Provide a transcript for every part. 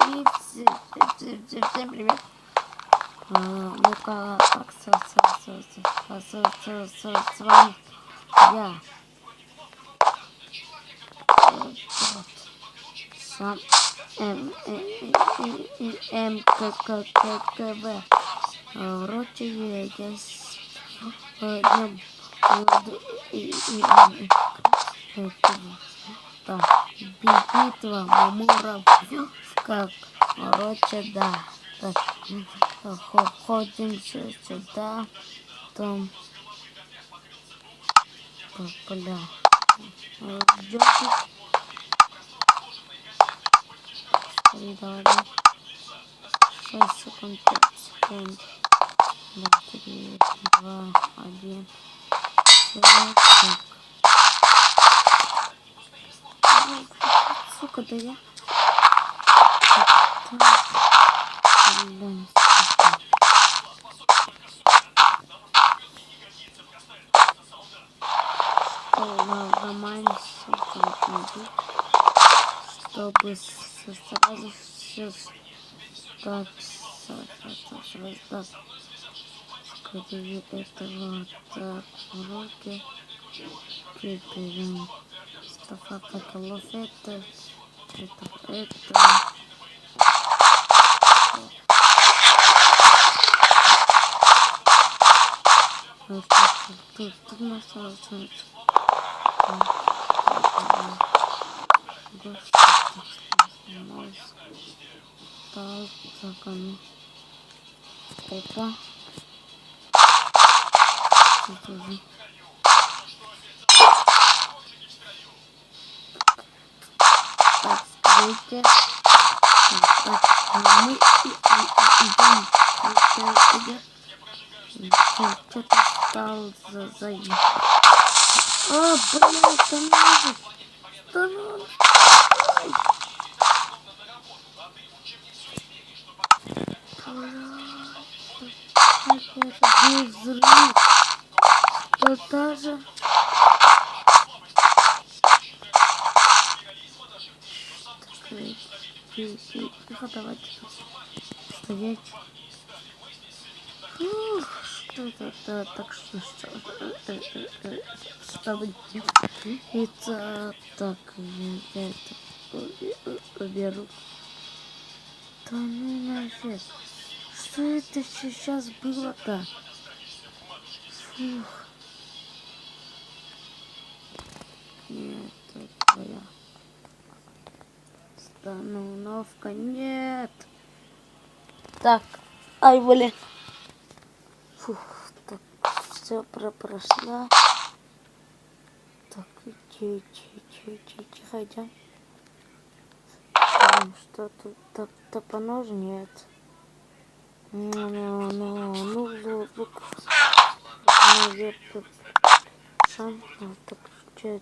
Всем привет. Ну-ка, с вами я. Сам МКККВ. Короче, я днем битва Мамуров, как, короче, да, так, ходим сюда, там, бля, ждёте, давай, 6 секунд, 5 секунд, 3, 2, 1, все, сука, да я. Нормально, чтобы сразу все так скорее этого так уроки приберем стаффилококкус это тут у нас это так, скажите, мы идем, что-то стал за блин, становится. Это взрыв. То даже тихо, давайте стоять. Что это так что чтобы это так я это уберу. Да ну нафиг. Что это сейчас было-то? Фух. Нет, это твоя. Остановка. Нет. Так. Ай, блин. Фух. Так, все прошла. Так, тихо, идем. Что тут? Так, по ножу нет. Ну, лук. Шан. Так, че.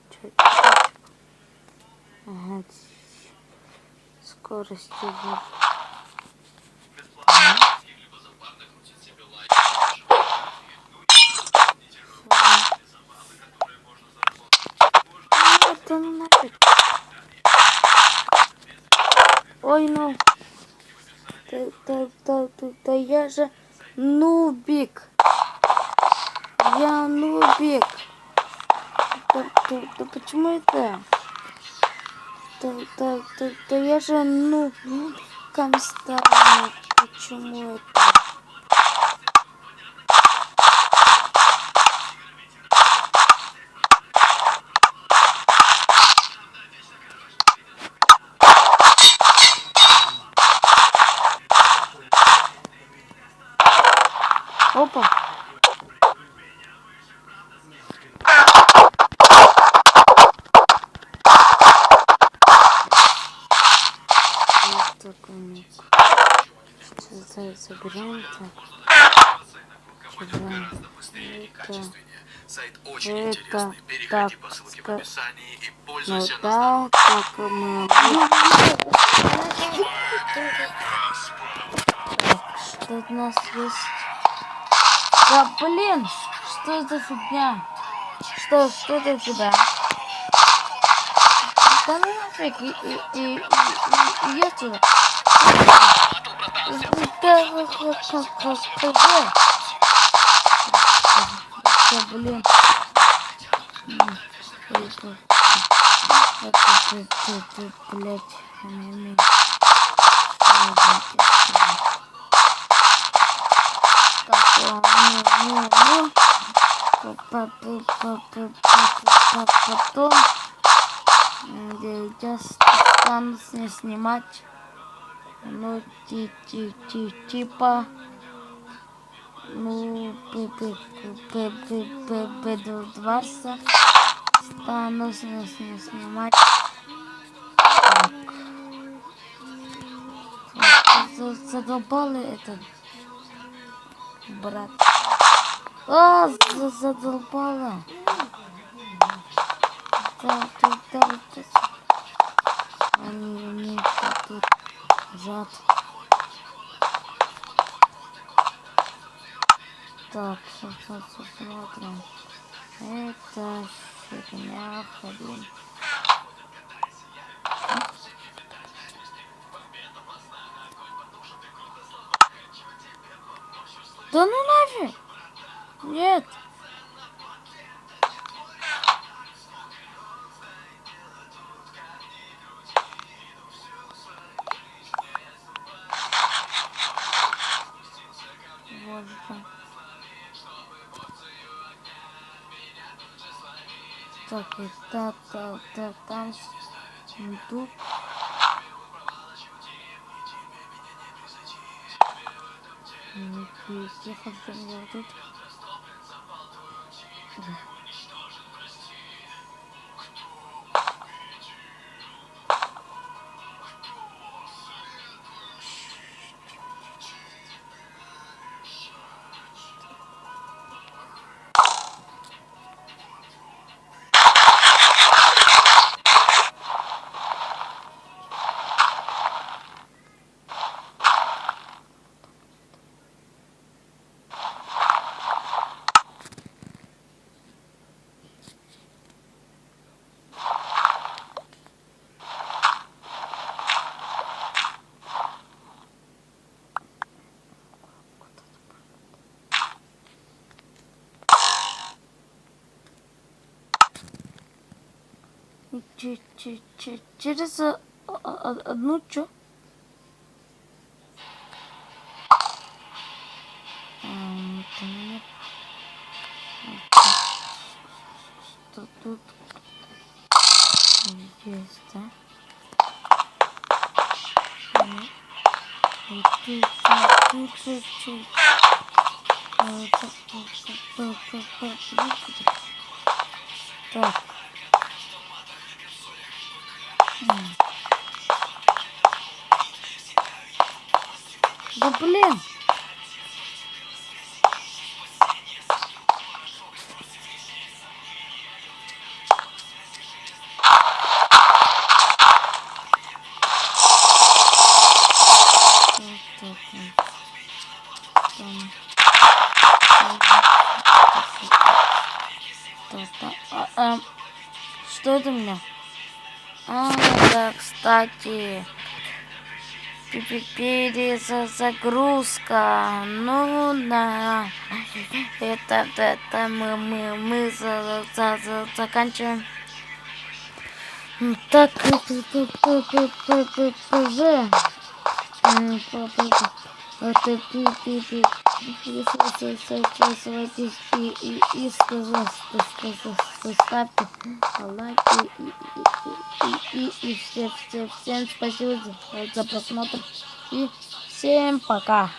Ага. Скорость его. Это нафиг. Ой, ну. Да я же нубик. Я нубик. Да почему это? Да я же нубиком стал. Почему это? Опа. Вот такой миг. Что собираем так. Сайт очень интересный. Переходи по ссылке в описании и пользуйся на так мы. Что у нас есть? Да блин, что за фигня? Что за фигня? Да ну нафиг, и я сюда. Блин. Блять, потом я стану снимать, ну, типа, ну, Б-22 стану снимать. Задолбали этот брат. Задолбала. Они тут зад. Так, смотрим. Это фигня, блин. Да ну нафиг! Нет! Вот это. Так, это там сундук. Тихо, где тут? Через одну чё? Что тут есть, да? Так. Да блин! Что это у меня? Да, кстати, перезагрузка. Ну да, это мы заканчиваем. Так, ставьте лайки и всем спасибо за просмотр и всем пока.